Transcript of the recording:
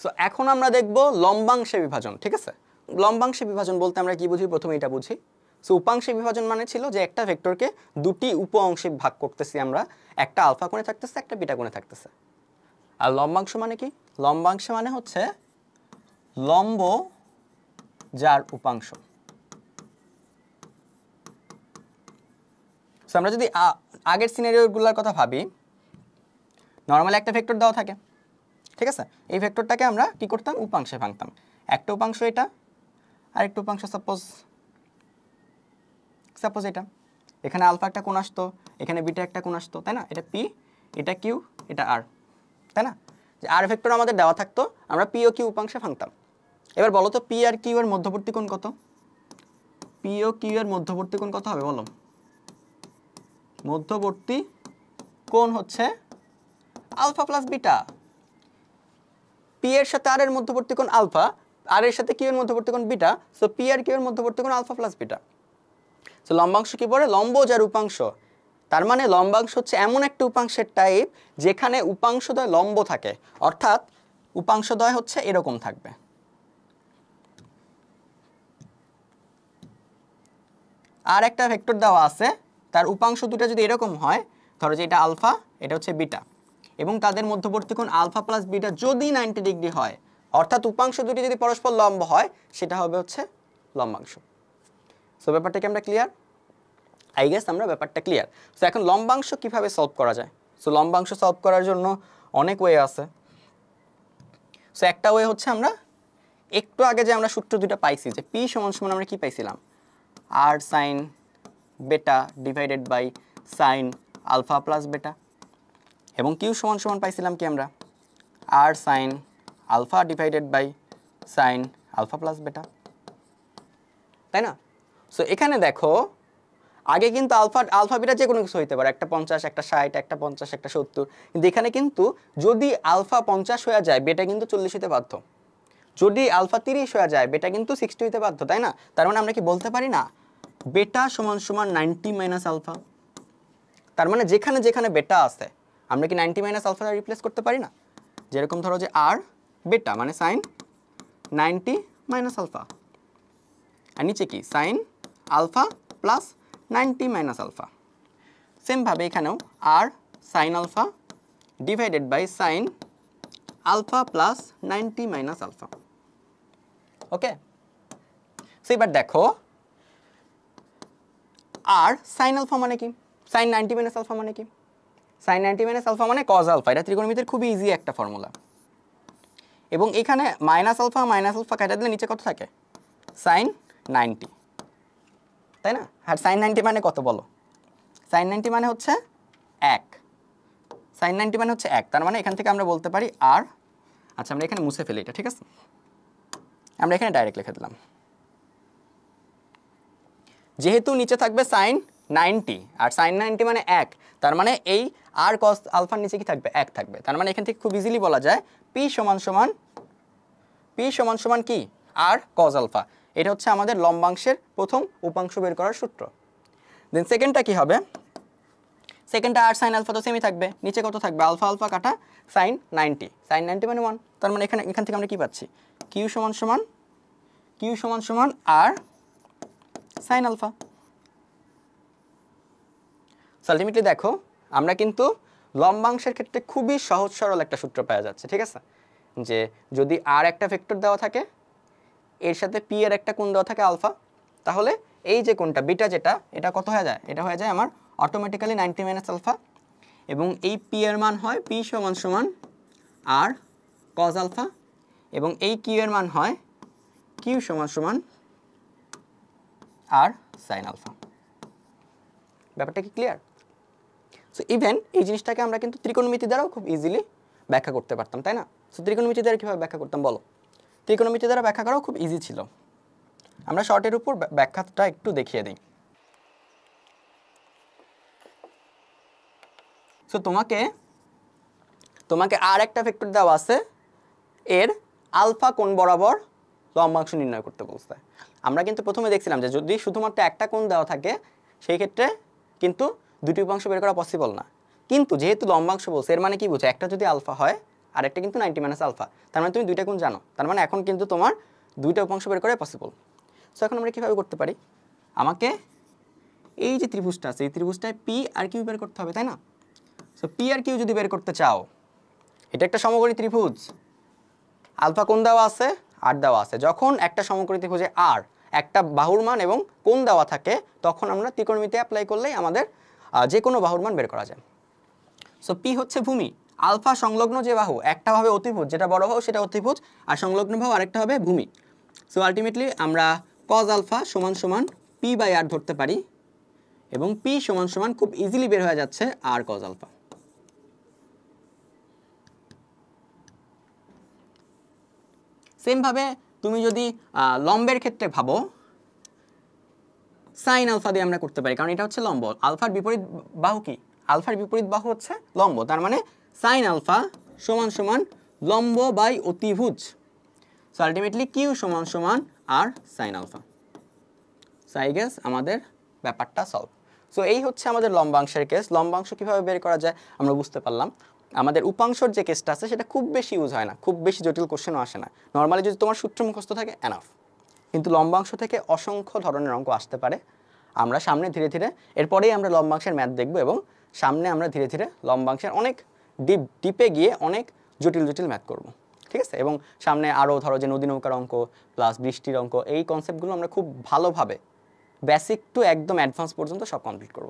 So এখন আমরা দেখব লম্বাংশে বিভাজন, ঠিক আছে? লম্বাংশে বিভাজন বলতে আমরা কি বুঝি? প্রথমে এটা বুঝি। সো উপাংশে বিভাজন মানে ছিল যে একটা ভেক্টরকে দুটি উপ অংশে ভাগ করতেছি আমরা, একটা আলফা কোণে থাকতেছে, একটা বিটা কোণে থাকতেছে। আর লম্বাংশ মানে কি? লম্বাংশ মানে হচ্ছে লম্ব যার উপাংশ। সো আমরা যদি আগের সিনারিওগুলোর কথা ভাবি, নর্মালি একটা ভেক্টর দেওয়া থাকে, ঠিক আছে? এই ভেক্টরটাকে আমরা কি করতাম? উপাংশে ভাঙতাম। একটা উপাংশ এটা, আর একটা উপাংশ সাপোজ এটা। এখানে আলফা একটা কোণ আসতো, এখানে বিটা একটা কোণ আসতো, তাই না? এটা পি, এটা কিউ, এটা আর, তাই না? যে আর ভেক্টর আমাদের দেওয়া থাকতো, আমরা পি ও কিউ উপাংশে ভাঙতাম। এবার বলো তো পি আর কিউ এর মধ্যবর্তী কোণ কত? পি ও কিউ এর মধ্যবর্তী কোণ কত হবে বলো? মধ্যবর্তী কোণ হচ্ছে আলফা প্লাস বিটা। পি এর সাথে আর এর মধ্যবর্তী কোণ আলফা, আর এর সাথে কিউ এর মধ্যবর্তী কোণ beta. So P R Q এর মধ্যবর্তী কোণ আলফা প্লাস বিটা। সো লম্বাংশ কি পড়ে? লম্ব যার উপাংশ। তার মানে লম্বাংশ হচ্ছে এমন একটা উপাংশের টাইপ যেখানে উপাংশদ্বয় লম্ব থাকে, অর্থাৎ উপাংশদ্বয় হচ্ছে এরকম থাকবে। আর একটা ভেক্টর দেওয়া আছে, তার উপাংশ দুটো যদি এরকম হয়, ধরো যে এটা আলফা, এটা হচ্ছে বিটা, এবং তাদের মধ্যবর্তী কোণ আলফা প্লাস বিটা যদি 90 ডিগ্রি হয়, অর্থাৎ উপাংশ দুটি যদি পরস্পর লম্ব হয়, সেটা হবে হচ্ছে লম্বাংশ। সো ব্যাপারটা কি আমরা ক্লিয়ার? আই গেস আমরা ব্যাপারটা ক্লিয়ার। সো এখন লম্বাংশ কিভাবে সলভ করা যায়? সো লম্বাংশ সলভ করার জন্য অনেক ওয়ে আছে। সো একটা ওয়ে হচ্ছে আমরা একটু আগে যে আমরা সূত্র দুটো পাইছি, যে পি সমান সমান আমরা কি পাইছিলাম? আর sine beta divided by sine alpha plus beta, এবং কিউ সমান সমান পাইছিলাম কি আমরা? আর sine alpha divided by sine alpha plus beta, তাই না? সো এখানে দেখো আগে কিন্তু আলফা বিটা যে কোনো কিছু হইতে পারে, একটা 50, একটা 60, একটা 50, একটা 70, কিন্তু এখানে কিন্তু যদি আলফা 50 হয়ে যায়, বেটা কিন্তু 40 হইতে বাধ্য। যদি আলফা 30 হয়ে যায়, বেটা কিন্তু 60 হইতে বাধ্য, তাই না? তার মানে আমরা কি বলতে পারি না বেটা সমান সমান 90 মাইনাস আলফা? তার মানে যেখানে যেখানে বেটা আছে আমরা কি 90 মাইনাস আলফা রিপ্লেস করতে পারি না? যেরকম ধরো যে আর বেটা মানে সাইন 90 মাইনাস আলফা, আর নিচে কি sine alpha plus 90 minus alpha. সেমভাবে এখানেও আর sine alpha divided by sine alpha plus 90 minus alpha. Okay, so এবার দেখো আর সাইন আলফা মানে কি? সাইন 90 মাইনাস আলফা মানে কি? সাইন 90 মাইনাস আলফা মানে কজ আলফা। এটা ত্রিকোণমিতির খুবই ইজি একটা ফর্মুলা। এবং এখানে মাইনাস আলফা কাটা দিলে নিচে কত থাকে? সাইন 90, তাই না? আর সাইন 90 মানে কত বলো? সাইন 90 মানে হচ্ছে 1। সাইন 90 মানে হচ্ছে 1। তার মানে এখান থেকে আমরা বলতে পারি আর, আচ্ছা আমরা এখানে মুছে ফেলি এটা, ঠিক আছে? আমরা এখানে ডাইরেক্ট লিখে দিলাম, যেহেতু নিচে থাকবে সাইন 90 আর সাইন 90 মানে 1, তার মানে এই আর কস আলফার নিচে কি থাকবে? 1 থাকবে। তার মানে এখান থেকে খুব ইজিলি বলা যায় পি সমান সমান কি? আর কস আলফা। এটা হচ্ছে আমাদের লম্বাংশের প্রথম উপাংশ বের করার সূত্র। দেন সেকেন্ডটা কি হবে? সেকেন্ডটা আর সাইন আলফা তো সেমই থাকবে, নিচে কত থাকবে? আলফা কাটা সাইন 90, সাইন 90 মানে 1। তার মানে এখান থেকে আমরা কি পাচ্ছি? কিউ সমান সমান আর সাইন আলফা। আলটিমেটলি দেখো আমরা কিন্তু লম্বাংশের ক্ষেত্রে খুবই সহজ সরল একটা সূত্র পাওয়া যাচ্ছে, ঠিক আছে? যে যদি আর একটা ভেক্টর দেওয়া থাকে, এর সাথে পি এর একটা কোণ দেওয়া থাকে আলফা, তাহলে এই যে কোণটা বিটা যেটা, এটা কত হয়ে যায়? এটা হয়ে যায় আমার অটোমেটিক্যালি 90 মাইনাস আলফা, এবং এই পি এর মান হয় পি সমান সমান আর কজ আলফা, এবং এই কিউ এর মান হয় কিউ সমান সমান আর সাইন আলফা। ব্যাপারটা কি ক্লিয়ার? সো ইভেন এই জিনিসটাকে আমরা কিন্তু ত্রিকোণমিতি দ্বারাও খুব ইজিলি ব্যাখ্যা করতে পারতাম, তাই না? সো ত্রিকোণমিতি দ্বারা কীভাবে ব্যাখ্যা করতাম বলো? ত্রিকোণমিতি দ্বারা ব্যাখ্যা করাও খুব ইজি ছিল। আমরা শর্টের উপর ব্যাখ্যাটা একটু দেখিয়ে দিই। সো তোমাকে আর একটা ভেক্টর দেওয়া আছে, এর আলফা কোণ বরাবর লম্বাংশ নির্ণয় করতে বলছে। আমরা কিন্তু প্রথমে দেখছিলাম যে যদি শুধুমাত্র একটা কোণ দেওয়া থাকে, সেই ক্ষেত্রে কিন্তু দুটি উপাংশ বের করা পসিবল না। কিন্তু যেহেতু লম্বাংশ বলছে, এর মানে কি বুঝে? একটা যদি আলফা হয় আর একটা কিন্তু 90 মাইনাস আলফা, তার মানে তুমি দুইটা গুণ জানো, তার মানে এখন কিন্তু তোমার দুইটা উপাংশ বের করা পসিবল। সো এখন আমরা কীভাবে করতে পারি, আমাকে এই যে ত্রিভুজটা আছে এই ত্রিভুজটায় পি আর কিউ বের করতে হবে, তাই না? সো পি আর কিউ যদি বের করতে চাও, এটা একটা সমকোণী ত্রিভুজ, আলফা কোণ দেওয়া আছে, আর দেওয়া আছে। যখন একটা সমকোণী ত্রিভুজে আর একটা বাহুর মান এবং কোণ দেওয়া থাকে, তখন আমরা ত্রিকোণমিতি অ্যাপ্লাই করলেই আমাদের যে কোনো বাহুর মান বের করা যায়। সো পি হচ্ছে ভূমি, আলফা সংলগ্ন যে বাহু, একটা হবে অতিভুজ, যেটা বড় বাহু সেটা অতিভুজ, আর সংলগ্ন বাহু আরেকটা হবে ভূমি। সো আলটিমেটলি আমরা কজ আলফা সমান সমান পি বাই আর ধরতে পারি, এবং পি সমান সমান খুব ইজিলি বের হয়ে যাচ্ছে আর কজ আলফা। সেমভাবে তুমি যদি লম্বের ক্ষেত্রে ভাবো, সাইন আলফা দিয়ে আমরা করতে পারি, কারণ এটা হচ্ছে লম্ব। আলফার বিপরীত বাহু কি? আলফার বিপরীত বাহু হচ্ছে লম্ব, তার মানে সাইন আলফা সমান সমান লম্ব বাই অতিভুজ। সো আলটিমেটলি কিউ সমান সমান আর sine alpha. So I guess আমাদের ব্যাপারটা সলভ। সো এই হচ্ছে আমাদের লম্বাংশের কেস। লম্বাংশ কীভাবে বের করা যায় আমরা বুঝতে পারলাম। আমাদের উপাংশর যে কেসটা আছে সেটা খুব বেশি ইউজ হয় না, খুব বেশি জটিল কোশ্চেনও আসে না। নর্মালি যদি তোমার সূত্র মুখস্থ থাকে এনাফ, কিন্তু লম্বাংশ থেকে অসংখ্য ধরনের অঙ্ক আসতে পারে। আমরা সামনে ধীরে ধীরে এরপরেই আমরা লম্বাংশের ম্যাথ দেখব, এবং সামনে আমরা ধীরে ধীরে লম্বাংশের অনেক ডিপে গিয়ে অনেক জটিল জটিল ম্যাথ করব, ঠিক আছে? এবং সামনে আরও ধরো যে নদী নৌকার অঙ্ক প্লাস বৃষ্টির অঙ্ক, এই কনসেপ্টগুলো আমরা খুব ভালোভাবে বেসিক টু একদম অ্যাডভান্স পর্যন্ত সব কমপ্লিট করব।